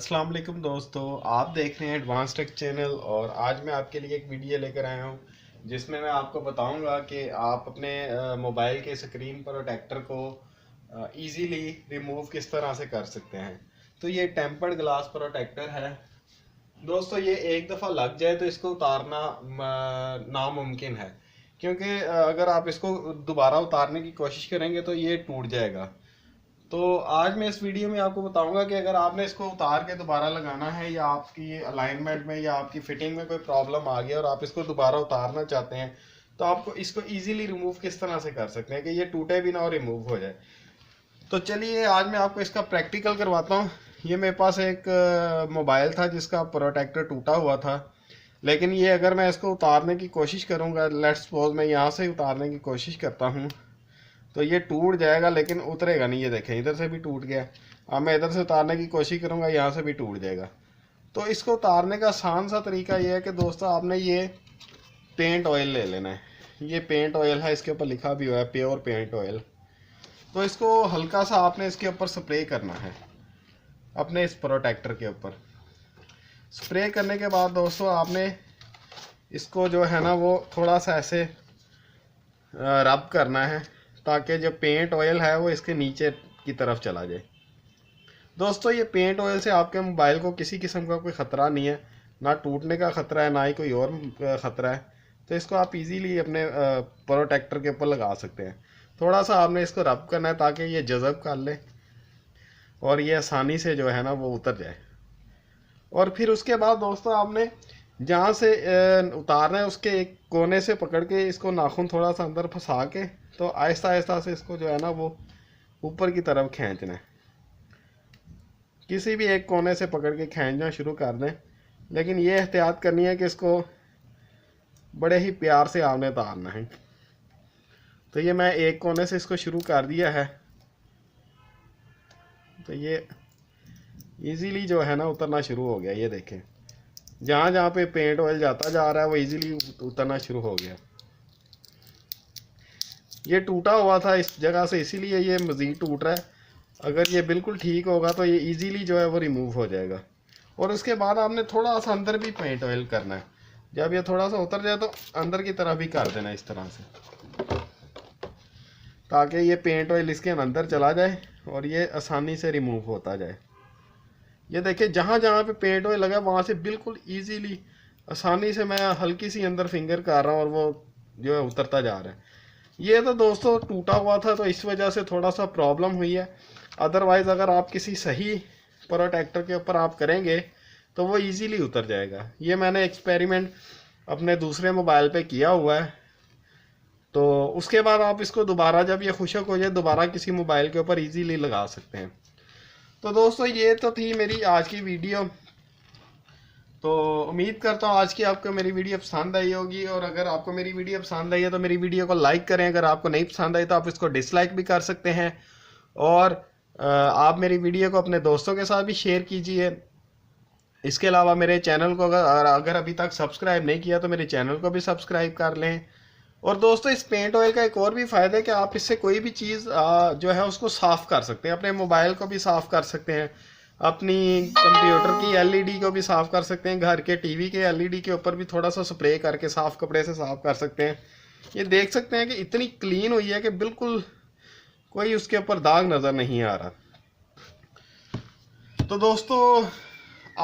अस्सलाम वालेकुम दोस्तों, आप देख रहे हैं एडवांस टेक चैनल। और आज मैं आपके लिए एक वीडियो लेकर आया हूं जिसमें मैं आपको बताऊंगा कि आप अपने मोबाइल के स्क्रीन प्रोटेक्टर को इजीली रिमूव किस तरह से कर सकते हैं। तो ये टेम्पर्ड ग्लास प्रोटेक्टर है दोस्तों। ये एक दफ़ा लग जाए तो इसको उतारना नामुमकिन है, क्योंकि अगर आप इसको दोबारा उतारने की कोशिश करेंगे तो ये टूट जाएगा। तो आज मैं इस वीडियो में आपको बताऊंगा कि अगर आपने इसको उतार के दोबारा लगाना है या आपकी अलाइनमेंट में या आपकी फिटिंग में कोई प्रॉब्लम आ गई और आप इसको दोबारा उतारना चाहते हैं तो आपको इसको इजीली रिमूव किस तरह से कर सकते हैं कि ये टूटे भी ना और रिमूव हो जाए। तो चलिए आज मैं आपको इसका प्रैक्टिकल करवाता हूँ। ये मेरे पास एक मोबाइल था जिसका प्रोटेक्टर टूटा हुआ था, लेकिन ये अगर मैं इसको उतारने की कोशिश करूँगा, लेट्स सपोज मैं यहाँ से उतारने की कोशिश करता हूँ तो ये टूट जाएगा लेकिन उतरेगा नहीं। ये देखें इधर से भी टूट गया। अब मैं इधर से उतारने की कोशिश करूँगा, यहाँ से भी टूट जाएगा। तो इसको उतारने का आसान सा तरीका ये है कि दोस्तों आपने ये पेंट ऑयल ले लेना है। ये पेंट ऑयल है, इसके ऊपर लिखा भी हुआ है प्योर पेंट ऑयल। तो इसको हल्का सा आपने इसके ऊपर स्प्रे करना है, अपने इस प्रोटेक्टर के ऊपर। स्प्रे करने के बाद दोस्तों आपने इसको जो है ना वो थोड़ा सा ऐसे रब करना है ताकि जो पेंट ऑयल है वो इसके नीचे की तरफ चला जाए। दोस्तों ये पेंट ऑयल से आपके मोबाइल को किसी किस्म का कोई ख़तरा नहीं है, ना टूटने का ख़तरा है ना ही कोई और ख़तरा है। तो इसको आप इजीली अपने प्रोटेक्टर के ऊपर लगा सकते हैं। थोड़ा सा आपने इसको रब करना है ताकि ये जज़ब कर ले और ये आसानी से जो है ना वो उतर जाए। और फिर उसके बाद दोस्तों आपने जहाँ से उतारना है उसके एक कोने से पकड़ के इसको नाखून थोड़ा सा अंदर फंसा के तो आहिस्ता आहिस्ता से इसको जो है ना वो ऊपर की तरफ खींचना है। किसी भी एक कोने से पकड़ के खींचना शुरू कर दें, लेकिन ये एहतियात करनी है कि इसको बड़े ही प्यार से आपने उतारना है। तो ये मैं एक कोने से इसको शुरू कर दिया है, तो ये इजीली जो है ना उतरना शुरू हो गया। ये देखें जहाँ जहाँ पे पेंट ऑयल जाता जा रहा है वो इजीली उतरना शुरू हो गया। ये टूटा हुआ था इस जगह से, इसीलिए ये मज़ीद टूट रहा है। अगर ये बिल्कुल ठीक होगा तो ये इजीली जो है वो रिमूव हो जाएगा। और उसके बाद आपने थोड़ा सा अंदर भी पेंट ऑयल करना है। जब ये थोड़ा सा उतर जाए तो अंदर की तरफ भी कर देना इस तरह से, ताकि ये पेंट ऑयल इसके अंदर चला जाए और ये आसानी से रिमूव होता जाए। ये देखिए जहाँ जहाँ पे पेंट ऑयल लगा वहाँ से बिल्कुल ईजीली आसानी से मैं हल्की सी अंदर फिंगर कर रहा हूँ और वो जो है उतरता जा रहा है। ये तो दोस्तों टूटा हुआ था तो इस वजह से थोड़ा सा प्रॉब्लम हुई है। अदरवाइज़ अगर आप किसी सही प्रोटेक्टर के ऊपर आप करेंगे तो वो इजीली उतर जाएगा। ये मैंने एक्सपेरिमेंट अपने दूसरे मोबाइल पे किया हुआ है। तो उसके बाद आप इसको दोबारा जब ये खुशक हो जाए दोबारा किसी मोबाइल के ऊपर इजीली लगा सकते हैं। तो दोस्तों ये तो थी मेरी आज की वीडियो। तो उम्मीद करता हूँ आज की आपको मेरी वीडियो पसंद आई होगी। और अगर आपको मेरी वीडियो पसंद आई है तो मेरी वीडियो को लाइक करें। अगर आपको नहीं पसंद आई तो आप इसको डिसलाइक भी कर सकते हैं। और आप मेरी वीडियो को अपने दोस्तों के साथ भी शेयर कीजिए। इसके अलावा मेरे चैनल को अगर अभी तक सब्सक्राइब नहीं किया तो मेरे चैनल को भी सब्सक्राइब कर लें। और दोस्तों इस पेंट ऑयल का एक और भी फ़ायदा है कि आप इससे कोई भी चीज़ जो है उसको साफ़ कर सकते हैं। अपने मोबाइल को भी साफ़ कर सकते हैं, अपनी कंप्यूटर की एलईडी को भी साफ़ कर सकते हैं, घर के टीवी के एलईडी के ऊपर भी थोड़ा सा स्प्रे करके साफ़ कपड़े से साफ़ कर सकते हैं। ये देख सकते हैं कि इतनी क्लीन हुई है कि बिल्कुल कोई उसके ऊपर दाग नज़र नहीं आ रहा। तो दोस्तों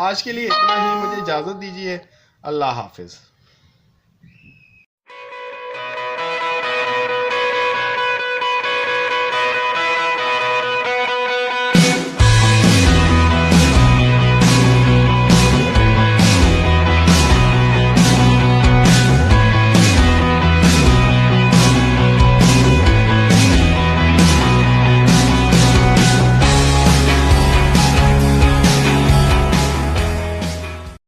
आज के लिए इतना ही, मुझे इजाज़त दीजिए। अल्लाह हाफिज़।